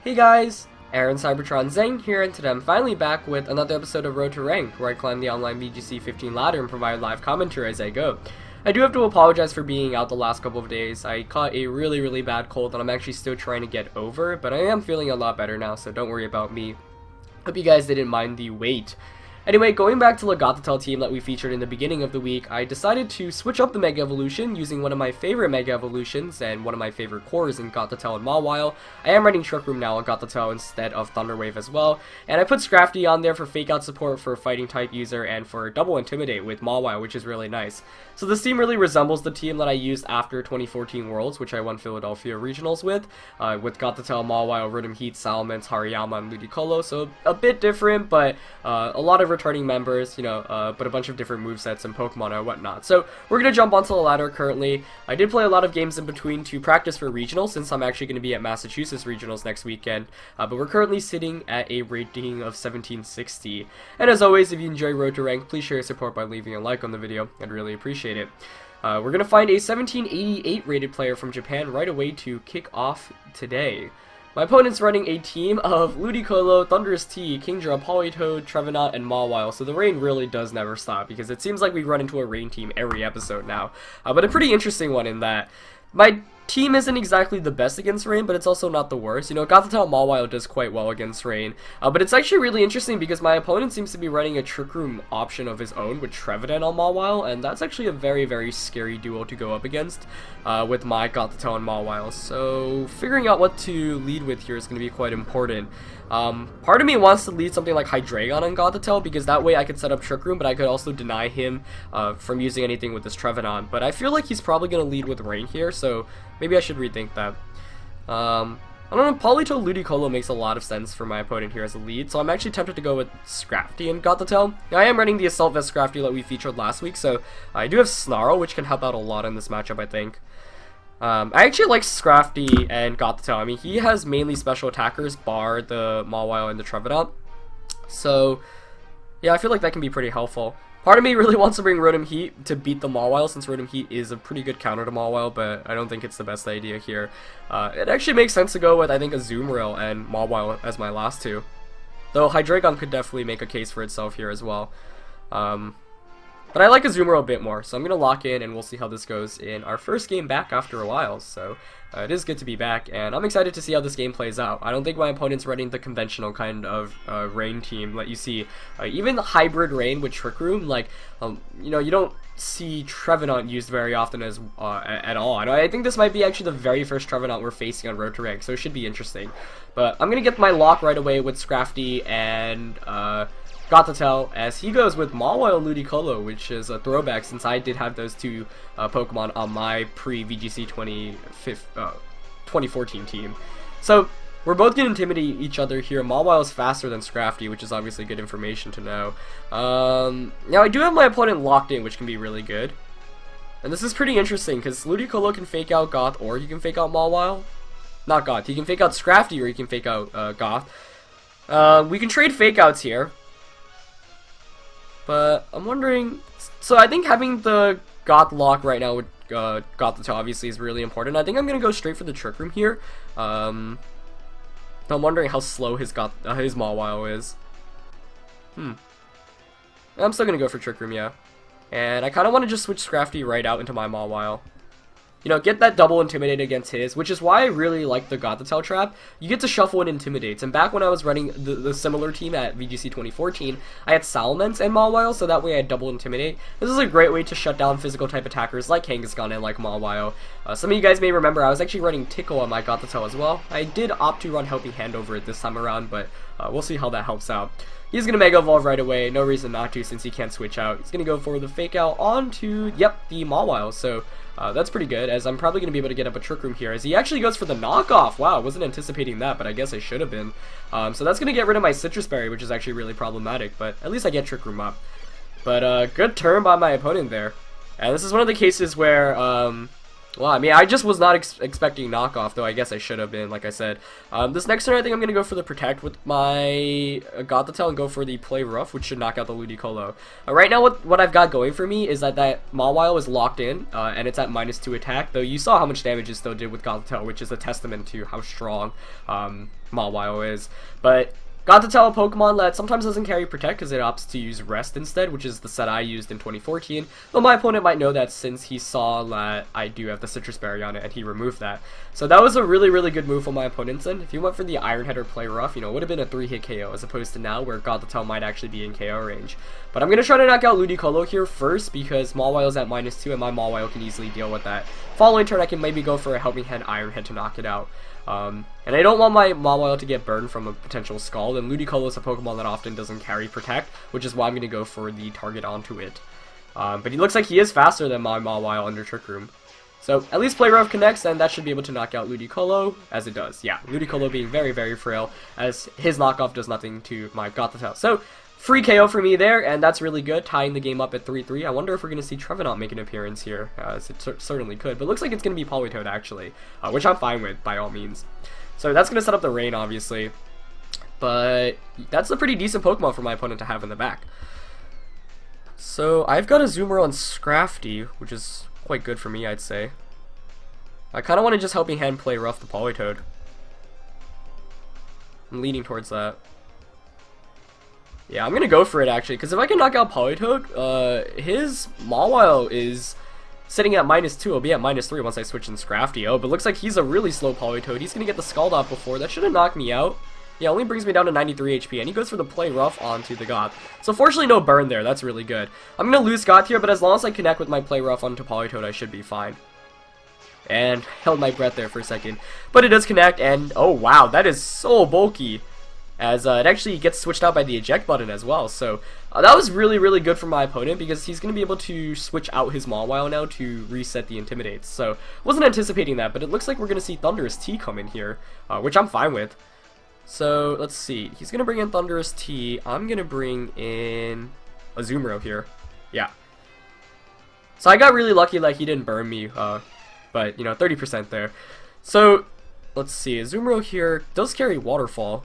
Hey guys, Aaron Cybertron Zeng here, and today I'm finally back with another episode of Road to Rank, where I climb the online VGC 15 ladder and provide live commentary as I go. I do have to apologize for being out the last couple of days. I caught a really bad cold that I'm actually still trying to get over, but I am feeling a lot better now, so don't worry about me. Hope you guys didn't mind the wait. Anyway, going back to the Gothitelle team that we featured in the beginning of the week, I decided to switch up the Mega Evolution using one of my favorite Mega Evolutions and one of my favorite cores in Gothitelle and Mawile. I am running Trick Room now on Gothitelle instead of Thunderwave as well, and I put Scrafty on there for Fake Out support for Fighting type user and for Double Intimidate with Mawile, which is really nice. So this team really resembles the team that I used after 2014 Worlds, which I won Philadelphia Regionals with Gothitelle, Mawile, Rhythm Heat, Salamence, Hariyama, and Ludicolo, so a bit different, but a lot of returning members, but a bunch of different movesets and Pokemon and whatnot. So we're going to jump onto the ladder currently. I did play a lot of games in between to practice for regionals, since I'm actually going to be at Massachusetts Regionals next weekend, but we're currently sitting at a rating of 1760. And as always, if you enjoy Road to Rank, please show your support by leaving a like on the video. I'd really appreciate it. We're going to find a 1788 rated player from Japan right away to kick off today. My opponent's running a team of Ludicolo, Thunderous T, Kingdra, Politoed, Trevenant, and Mawile, so the rain really does never stop, because it seems like we run into a rain team every episode now. But a pretty interesting one in that my team isn't exactly the best against rain, but it's also not the worst. Gothitelle Mawile does quite well against rain, but it's actually really interesting because my opponent seems to be running a Trick Room option of his own with Trevenant on Mawile, and that's actually a very scary duo to go up against with my Gothitelle and Mawile. So figuring out what to lead with here is going to be quite important. Part of me wants to lead something like Hydreigon on Gothitelle, because that way I could set up Trick Room, but I could also deny him from using anything with this Trevenant. But I feel like he's probably going to lead with Rain here, so maybe I should rethink that. I don't know, Politoed Ludicolo makes a lot of sense for my opponent here as a lead, so I'm actually tempted to go with Scrafty and Gothitelle. Now, I am running the Assault Vest Scrafty that we featured last week, so I do have Snarl, which can help out a lot in this matchup, I think. I actually like Scrafty and Gothitelle. I mean, he has mainly special attackers, bar the Mawile and the Trevenant. So, yeah, I feel like that can be pretty helpful. Part of me really wants to bring Rhythm Heat to beat the Mawile, since Rhythm Heat is a pretty good counter to Mawile, but I don't think it's the best idea here. It actually makes sense to go with, I think, Azumarill and Mawile as my last two. Though Hydreigon could definitely make a case for itself here as well. But I like Azumarill a bit more, so I'm going to lock in and we'll see how this goes in our first game back after a while. So it is good to be back, and I'm excited to see how this game plays out. I don't think my opponent's running the conventional kind of rain team that you see. Even the hybrid rain with Trick Room, like, you don't see Trevenant used very often as at all. And I think this might be actually the very first Trevenant we're facing on Road to Rank, so it should be interesting. But I'm going to get my lock right away with Scrafty and Gothitelle, as he goes with Mawile Ludicolo, which is a throwback since I did have those two Pokemon on my pre-VGC 2014 team. So we're both going to intimidate each other here. Mawile is faster than Scrafty, which is obviously good information to know. Now I do have my opponent locked in, which can be really good. And this is pretty interesting, because Ludicolo can fake out Goth, or he can fake out Mawile. Not Goth, he can fake out Scrafty, or he can fake out Goth. We can trade fake outs here. But I'm wondering, so I think having the Goth lock right now with Gothitelle obviously is really important. I think I'm going to go straight for the Trick Room here. I'm wondering how slow his Mawile is. I'm still going to go for Trick Room, yeah. And I kind of want to just switch Scrafty right out into my Mawile. Get that double Intimidate against his, which is why I really like the Gothitelle trap. You get to shuffle and Intimidates, and back when I was running the similar team at VGC 2014, I had Salamence and Mawile, so that way I had double Intimidate. This is a great way to shut down physical type attackers like Kangaskhan and like Mawile. Some of you guys may remember I was actually running Tickle on my Gothitelle as well. I did opt to run Helping Hand over it this time around, but we'll see how that helps out. He's going to Mega Evolve right away, no reason not to since he can't switch out. He's going to go for the Fake Out onto, the Mawile, so that's pretty good, as I'm probably going to be able to get up a Trick Room here, as he actually goes for the knockoff. Wow, I wasn't anticipating that, but I guess I should have been. So that's going to get rid of my Citrus Berry, which is actually really problematic, but at least I get Trick Room up. But good turn by my opponent there. And this is one of the cases where Well, I mean, I just was not expecting knockoff, though I guess I should have been, like I said. This next turn, I think I'm going to go for the Protect with my Gothitelle and go for the Play Rough, which should knock out the Ludicolo. Right now, what I've got going for me is that Mawile is locked in, and it's at -2 attack, though you saw how much damage it still did with Gothitelle, which is a testament to how strong Mawile is. But Gothitelle, a Pokemon that sometimes doesn't carry Protect because it opts to use Rest instead, which is the set I used in 2014. Though my opponent might know that since he saw that I do have the Citrus Berry on it and he removed that. So that was a really, really good move from my opponent's end. If he went for the Iron Head or Play Rough, you know, it would have been a 3-hit KO as opposed to now where Gothitelle might actually be in KO range. But I'm going to try to knock out Ludicolo here first because Mawile is at -2 and my Mawile can easily deal with that. Following turn, I can maybe go for a Helping Hand Iron Head to knock it out. And I don't want my Mawile to get burned from a potential Scald, and Ludicolo is a Pokemon that often doesn't carry Protect, which is why I'm going to go for the target onto it. But he looks like he is faster than my Mawile under Trick Room. So at least Play Rough connects, and that should be able to knock out Ludicolo, as it does. Yeah, Ludicolo being very, very frail, as his knockoff does nothing to my Gothitelle. So, free KO for me there, and that's really good, tying the game up at 3-3. I wonder if we're going to see Trevenant make an appearance here, as it certainly could. But it looks like it's going to be Politoed, actually, which I'm fine with, by all means. So that's going to set up the Rain, obviously. But that's a pretty decent Pokemon for my opponent to have in the back. So I've got a Zoomer on Scrafty, which is quite good for me, I'd say. I kind of want to just Helping Hand Play Rough the Politoed. I'm leaning towards that. Yeah, I'm going to go for it, actually, because if I can knock out Politoed, his Mawile is sitting at -2. It'll be at -3 once I switch in Scrafty. Oh, but looks like he's a really slow Politoed. He's going to get the Scald off before. That should have knocked me out. Yeah, only brings me down to 93 HP, and he goes for the Play Rough onto the Goth. So fortunately, no burn there. That's really good. I'm going to lose Goth here, but as long as I connect with my Play Rough onto Politoed, I should be fine. And held my breath there for a second. But it does connect, and oh wow, that is so bulky. As it actually gets switched out by the eject button as well. So that was really, really good for my opponent because he's going to be able to switch out his Mawile now to reset the Intimidates. So wasn't anticipating that, but it looks like we're going to see Thunderous T come in here, which I'm fine with. So let's see. He's going to bring in Thunderous T. I'm going to bring in a Azumarill here. Yeah. So I got really lucky that he didn't burn me, but, you know, 30% there. So let's see. Azumarill here does carry Waterfall,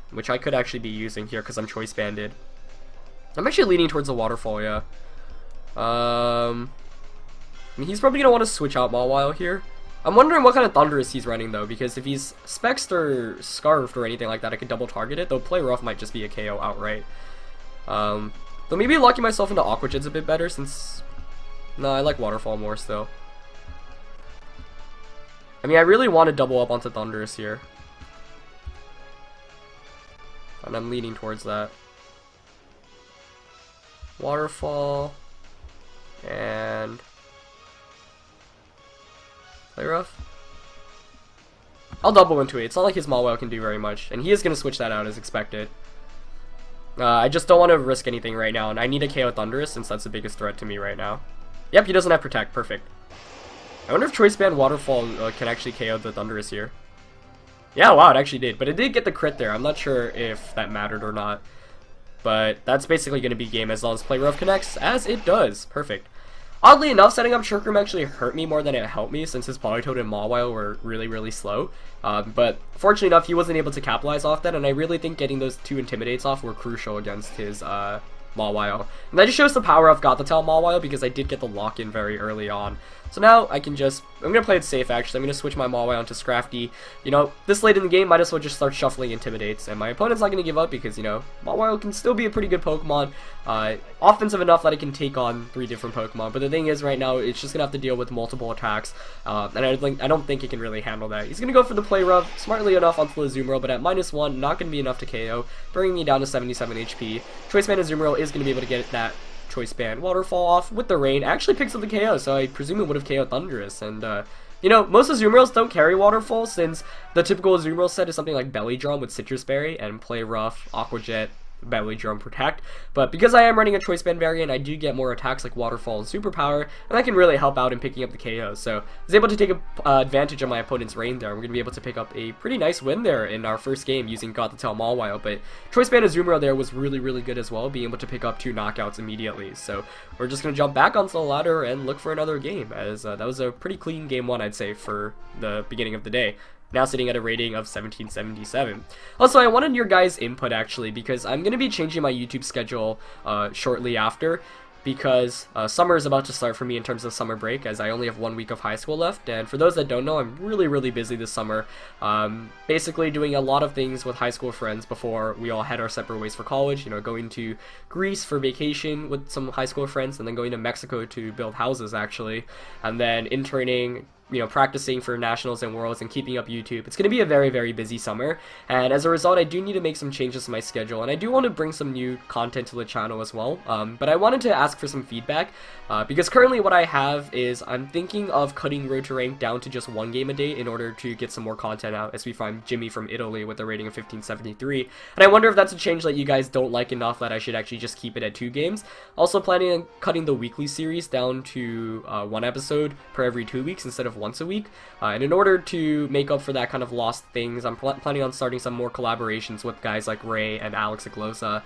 which I could actually be using here because I'm Choice Banded. I'm actually leaning towards a Waterfall, yeah. I mean, he's probably going to want to switch out Mawile here. I'm wondering what kind of Thunderous he's running, though, because if he's Spexed or Scarfed or anything like that, I could double target it, though Play Rough might just be a KO outright. Though maybe locking myself into Aqua Jet's a bit better, since... No, I like Waterfall more still. I mean, I really want to double up onto Thunderous here. And I'm leaning towards that. Waterfall. And Play Rough. I'll double into it. It's not like his Mawile can do very much. And he is going to switch that out as expected. I just don't want to risk anything right now. And I need a KO Thunderous since that's the biggest threat to me right now. Yep, he doesn't have Protect. Perfect. I wonder if Choice Band Waterfall can actually KO the Thunderous here. Yeah, wow, it actually did. But it did get the crit there. I'm not sure if that mattered or not. But that's basically going to be game as long as Play Rough connects, as it does. Perfect. Oddly enough, setting up Trick Room actually hurt me more than it helped me, since his Politoed and Mawile were really, really slow. But fortunately enough, he wasn't able to capitalize off that, and I really think getting those 2 Intimidates off were crucial against his Mawile. And that just shows the power of Gothitelle Mawile, because I did get the lock-in very early on. So now I can just, I'm going to play it safe actually. I'm going to switch my Mawile onto Scrafty. You know, this late in the game, might as well just start shuffling Intimidates. And my opponent's not going to give up because, you know, Mawile can still be a pretty good Pokemon. Offensive enough that it can take on 3 different Pokemon. But the thing is, right now, it's just going to have to deal with multiple attacks. And I don't think it can really handle that. He's going to go for the Play Rough, smartly enough onto the Azumarill, but at -1, not going to be enough to KO, bringing me down to 77 HP. Choice Band Azumarill is going to be able to get that Choice Band Waterfall off with the Rain. Actually picks up the KO, so I presume it would have KO'd Thunderous. And, you know, most Azumarills don't carry Waterfall, since the typical Azumarill set is something like Belly Drum with Citrus Berry and Play Rough, Aqua Jet, Belly Drum Protect, but because I am running a Choice Band variant, I do get more attacks like Waterfall and Superpower, and that can really help out in picking up the KOs. So I was able to take advantage of my opponent's rain there. We're going to be able to pick up a pretty nice win there in our first game using Gothitelle Mawile, but Choice Band Azumarill there was really, really good as well, being able to pick up 2 knockouts immediately. So we're just going to jump back onto the ladder and look for another game, as that was a pretty clean game 1, I'd say, for the beginning of the day. Now sitting at a rating of 1777. Also, I wanted your guys' input actually, because I'm going to be changing my YouTube schedule shortly after, because summer is about to start for me in terms of summer break, as I only have 1 week of high school left. And for those that don't know, I'm really, really busy this summer, basically doing a lot of things with high school friends before we all head our separate ways for college. You know, going to Greece for vacation with some high school friends, and then going to Mexico to build houses actually, and then interning, you know, practicing for nationals and worlds, and keeping up YouTube. It's going to be a very, very busy summer, and as a result, I do need to make some changes to my schedule, and I do want to bring some new content to the channel as well. But I wanted to ask for some feedback, because currently what I have is I'm thinking of cutting Road to Rank down to just 1 game a day in order to get some more content out, as we find Jimmy from Italy with a rating of 1573, and I wonder if that's a change that you guys don't like enough that I should actually just keep it at 2 games. Also planning on cutting the weekly series down to 1 episode per every 2 weeks instead of once a week, and in order to make up for that kind of lost things, I'm planning on starting some more collaborations with guys like Ray and Alex Iglosa,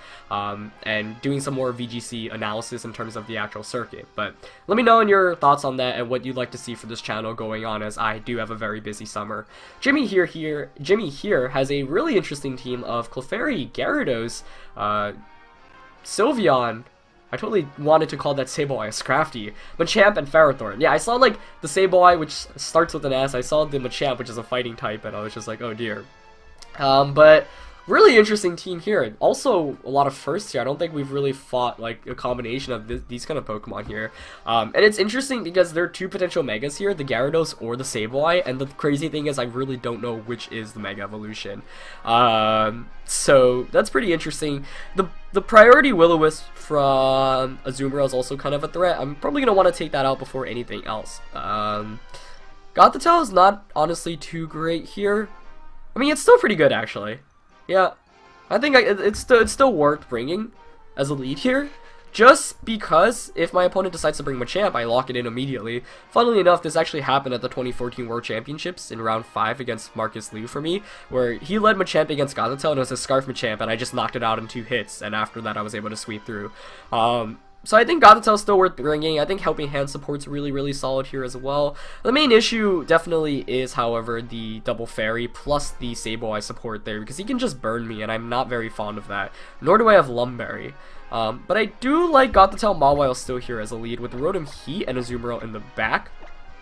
and doing some more VGC analysis in terms of the actual circuit. But let me know your thoughts on that and what you'd like to see for this channel going on, as I do have a very busy summer. Jimmy here has a really interesting team of Clefairy, Gyarados, Sylveon. I totally wanted to call that Sableye a Scrafty, Machamp, and Ferrothorn. Yeah, I saw like the Sableye, which starts with an S. I saw the Machamp, which is a fighting type, and I was just like, oh dear. But really interesting team here. Also, a lot of firsts here. I don't think we've really fought like a combination of these kind of Pokemon here. And it's interesting because there are 2 potential Megas here, the Gyarados or the Sableye, and the crazy thing is I really don't know which is the Mega Evolution. So that's pretty interesting. The priority Will-O-Wisp from Azumarill is also kind of a threat. I'm probably going to want to take that out before anything else. Gothitelle is not honestly too great here. I mean, it's still pretty good actually. Yeah, I think it's still worth bringing as a lead here, just because if my opponent decides to bring Machamp, I lock it in immediately. Funnily enough, this actually happened at the 2014 World Championships in round 5 against Marcus Liu for me, where he led Machamp against Gothitelle, and it was a Scarf Machamp, and I just knocked it out in 2 hits, and after that I was able to sweep through. So I think Gothitelle is still worth bringing. I think Helping Hand support's really, really solid here as well. The main issue definitely is, however, the Double Fairy plus the Sableye support there, because he can just burn me, and I'm not very fond of that. Nor do I have Lumberry. But I do like Gothitelle Mawile still here as a lead, with Rotom Heat and Azumarill in the back.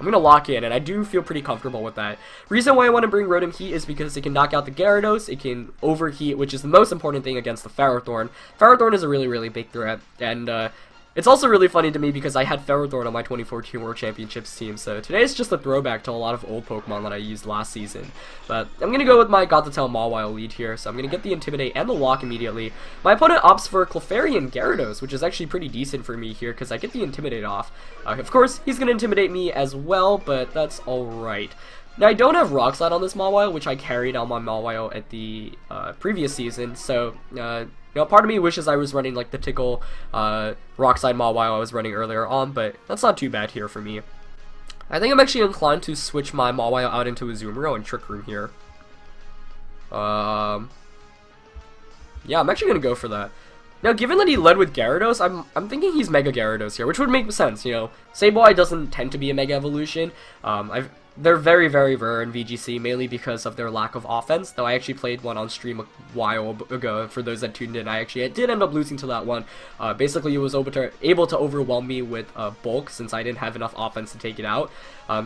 I'm going to lock in, and I do feel pretty comfortable with that. Reason why I want to bring Rotom Heat is because it can knock out the Gyarados, it can overheat, which is the most important thing against the Ferrothorn. Ferrothorn is a really, really big threat, and it's also really funny to me because I had Ferrothorn on my 2014 World Championships team, so today is just a throwback to a lot of old Pokemon that I used last season. But I'm going to go with my Gothitelle Mawile lead here, so I'm going to get the Intimidate and the Lock immediately. My opponent opts for Clefairy and Gyarados, which is actually pretty decent for me here because I get the Intimidate off. Of course, he's going to Intimidate me as well, but that's alright. Now, I don't have Rock Slide on this Mawile, which I carried on my Mawile at the previous season, so you know, part of me wishes I was running like the Tickle Rock Slide Mawile I was running earlier on, but that's not too bad here for me. I think I'm actually inclined to switch my Mawile out into Azumarill and Trick Room here. Yeah, I'm actually going to go for that. Now, given that he led with Gyarados, I'm thinking he's Mega Gyarados here, which would make sense, you know. Sableye doesn't tend to be a Mega Evolution. They're very, very rare in VGC, mainly because of their lack of offense, though I actually played one on stream a while ago. For those that tuned in, I did end up losing to that one. Basically, it was able to overwhelm me with bulk, since I didn't have enough offense to take it out.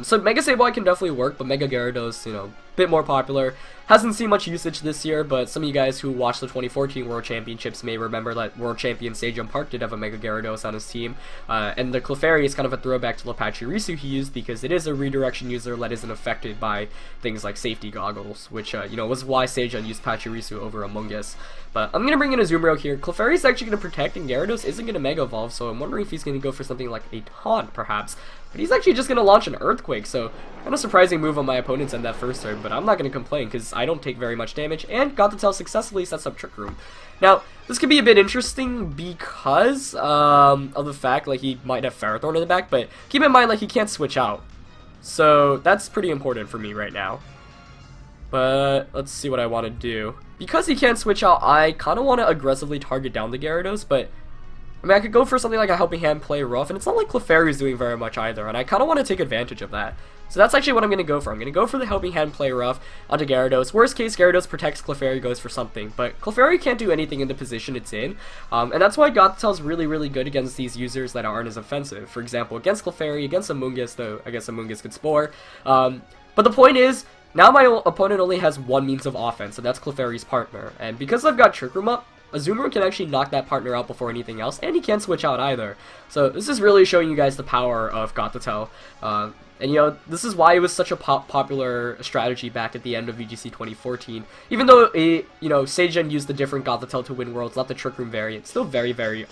So Mega Sableye can definitely work, but Mega Gyarados, you know, a bit more popular. Hasn't seen much usage this year, but some of you guys who watched the 2014 World Championships may remember that World Champion Sejun Park did have a Mega Gyarados on his team, and the Clefairy is kind of a throwback to the Pachirisu he used, because it is a redirection user that isn't affected by things like safety goggles, which, you know, was why Sejun used Pachirisu over Among Us. But I'm going to bring in a Azumarill here. Clefairy is actually going to protect, and Gyarados isn't going to Mega Evolve, so I'm wondering if he's going to go for something like a Taunt, perhaps. But he's actually just going to launch an Earthquake, so kind of surprising move on my opponent's end that first turn, but I'm not going to complain because I don't take very much damage, and Gothitelle successfully sets up Trick Room. Now, this could be a bit interesting because of the fact like he might have Ferrothorn in the back, but keep in mind like he can't switch out. So that's pretty important for me right now. But let's see what I want to do. Because he can't switch out, I kind of want to aggressively target down the Gyarados, but I mean, I could go for something like a Helping Hand, play rough, and it's not like Clefairy is doing very much either, and I kind of want to take advantage of that. So that's actually what I'm going to go for. I'm going to go for the Helping Hand, play rough onto Gyarados. Worst case, Gyarados protects, Clefairy goes for something, but Clefairy can't do anything in the position it's in, and that's why Gothitelle is really, really good against these users that aren't as offensive. For example, against Clefairy, against Amoonguss, though I guess Amoonguss could Spore. But the point is, now my opponent only has one means of offense, and that's Clefairy's partner, and because I've got Trick Room up, Azumarill can actually knock that partner out before anything else, and he can't switch out either. So this is really showing you guys the power of Gothitelle. And you know, this is why it was such a popular strategy back at the end of VGC 2014. Even though it, you know, Seigen used the different Gothitelle to win worlds, not the Trick Room variant, still very, very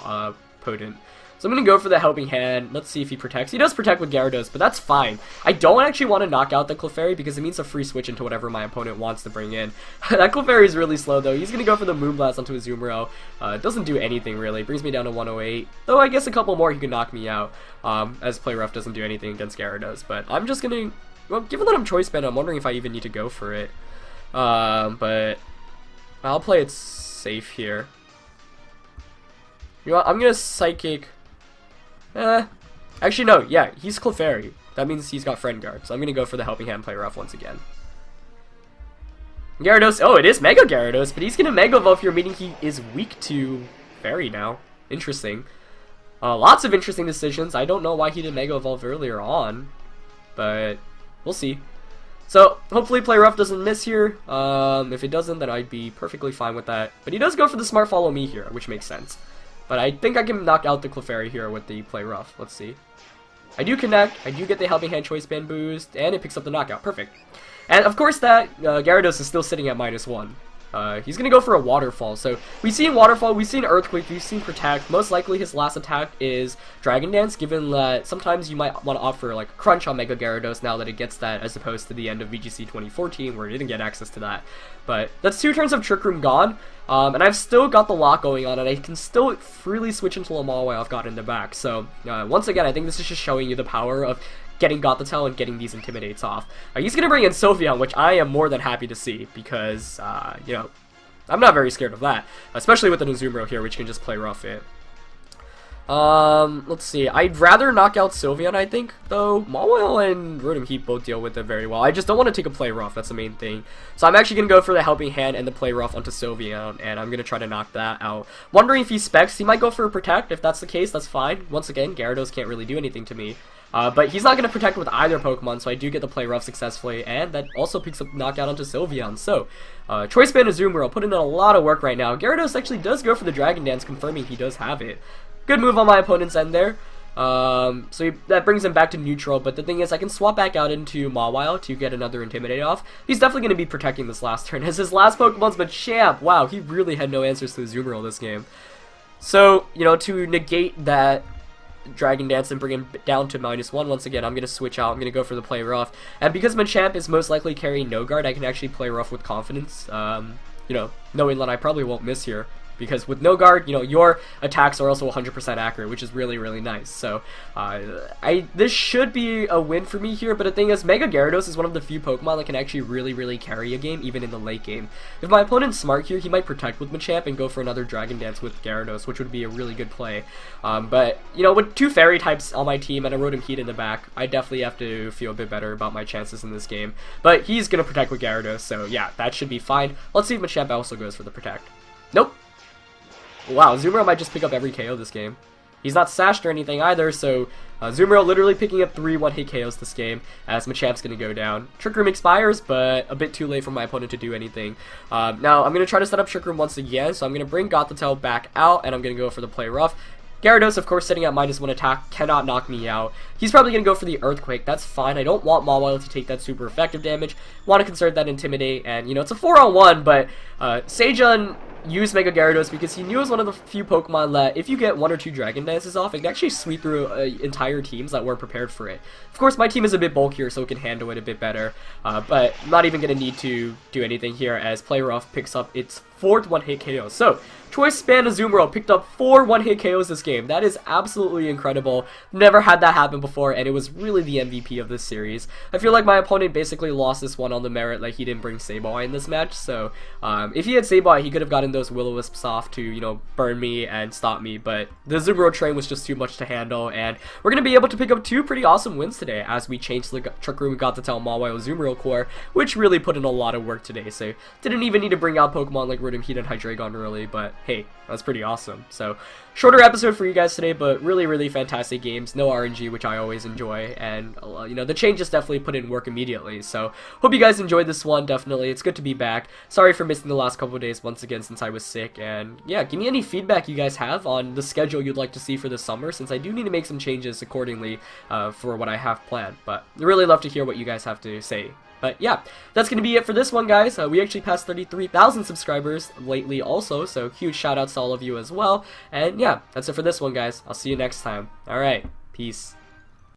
potent. So I'm going to go for the Helping Hand. Let's see if he protects. He does protect with Gyarados, but that's fine. I don't actually want to knock out the Clefairy because it means a free switch into whatever my opponent wants to bring in. That Clefairy is really slow, though. He's going to go for the Moonblast onto his Azumarill. Doesn't do anything, really. Brings me down to 108. Though I guess a couple more he can knock me out, as Play Rough doesn't do anything against Gyarados. But I'm just going to... Well, given that I'm Choice Band, I'm wondering if I even need to go for it. But I'll play it safe here. You know what? I'm going to Psychic... Actually, no, yeah, he's Clefairy. That means he's got Friend Guard, so I'm gonna go for the Helping Hand, play rough once again. Gyarados, oh, it is Mega Gyarados, but he's gonna Mega Evolve here, meaning he is weak to Fairy now. Interesting. Lots of interesting decisions. I don't know why he didn't Mega Evolve earlier on, but we'll see. So, hopefully Play Rough doesn't miss here. If it doesn't, then I'd be perfectly fine with that. But he does go for the Smart Follow Me here, which makes sense. But I think I can knock out the Clefairy here with the Play Rough. Let's see. I do connect, I do get the Helping Hand Choice Band boost, and it picks up the knockout. Perfect. And of course that Gyarados is still sitting at -1. He's going to go for a Waterfall. So we've seen Waterfall, we've seen Earthquake, we've seen Protect. Most likely his last attack is Dragon Dance, given that sometimes you might want to offer like Crunch on Mega Gyarados now that it gets that, as opposed to the end of VGC 2014 where it didn't get access to that. But that's 2 turns of Trick Room gone, and I've still got the lock going on, and I can still freely switch into Lamal while I've got in the back. So once again, I think this is just showing you the power of getting Gothitelle and getting these Intimidates off. He's going to bring in Sylveon, which I am more than happy to see, because, you know, I'm not very scared of that, especially with an Azumarill here, which can just play rough it. Let's see. I'd rather knock out Sylveon, I think, though. Mawile and Rotom Heat both deal with it very well. I just don't want to take a play rough, that's the main thing. So I'm actually going to go for the Helping Hand and the play rough onto Sylveon, and I'm going to try to knock that out. Wondering if he specs, he might go for a Protect. If that's the case, that's fine. Once again, Gyarados can't really do anything to me. But he's not going to protect with either Pokemon, so I do get the play rough successfully, and that also picks up knockout onto Sylveon. So, Choice Band Azumarill putting in a lot of work right now. Gyarados actually does go for the Dragon Dance, confirming he does have it. Good move on my opponent's end there. That brings him back to neutral, but the thing is, I can swap back out into Mawile to get another Intimidate off. He's definitely going to be protecting this last turn, as his last Pokemon's Machamp. Wow, he really had no answers to Azumarill this game. So, you know, to negate that Dragon Dance and bring him down to -1, once again, I'm going to switch out. I'm going to go for the play rough. And because Machamp is most likely carrying No Guard, I can actually play rough with confidence, you know, knowing that I probably won't miss here. Because with No Guard, you know, your attacks are also 100% accurate, which is really, really nice. So, this should be a win for me here, but the thing is, Mega Gyarados is one of the few Pokemon that can actually really, really carry a game, even in the late game. If my opponent's smart here, he might protect with Machamp and go for another Dragon Dance with Gyarados, which would be a really good play. But, you know, with 2 Fairy types on my team and a Rotom Heat in the back, I definitely have to feel a bit better about my chances in this game. But he's going to protect with Gyarados, so yeah, that should be fine. Let's see if Machamp also goes for the Protect. Nope. Wow, Azumarill might just pick up every KO this game. He's not sashed or anything either, so Azumarill literally picking up 3 one-hit KOs this game, as Machamp's going to go down. Trick Room expires, but a bit too late for my opponent to do anything. Now, I'm going to try to set up Trick Room once again, so I'm going to bring Gothitelle back out, and I'm going to go for the play rough. Gyarados, of course, sitting at -1 attack, cannot knock me out. He's probably going to go for the Earthquake. That's fine. I don't want Mawile to take that super effective damage. Want to conserve that Intimidate, and, you know, it's a 4-on-1, but Seigen use Mega Gyarados because he knew it was one of the few Pokemon that if you get 1 or 2 Dragon Dances off, it can actually sweep through entire teams that weren't prepared for it. Of course, my team is a bit bulkier, so it can handle it a bit better, but not even going to need to do anything here as Play Rough picks up its 4th one-hit KO. So, Choice Span Azumarill picked up 4 one-hit KOs this game. That is absolutely incredible. Never had that happen before, and it was really the MVP of this series. I feel like my opponent basically lost this one on the merit, like he didn't bring Sableye in this match, so if he had Sableye, he could have gotten those Will-O-Wisps off to, you know, burn me and stop me, but the Azumarill train was just too much to handle, and we're going to be able to pick up 2 pretty awesome wins today as we changed the Trick Room Gothitelle Mawile Azumarill core, which really put in a lot of work today, so didn't even need to bring out Pokemon like Rotom Heat and Hydreigon early, but hey, that's pretty awesome. So, shorter episode for you guys today, but really fantastic games. No RNG, which I always enjoy, and you know, the changes definitely put in work immediately. So, hope you guys enjoyed this one. Definitely, it's good to be back. Sorry for missing the last couple of days once again since I was sick, and yeah, give me any feedback you guys have on the schedule you'd like to see for the summer, since I do need to make some changes accordingly for what I have planned. But I really love to hear what you guys have to say. But yeah, that's going to be it for this one, guys. We actually passed 33,000 subscribers lately also, so huge shout outs to all of you as well. And yeah, that's it for this one, guys. I'll see you next time. Alright, peace.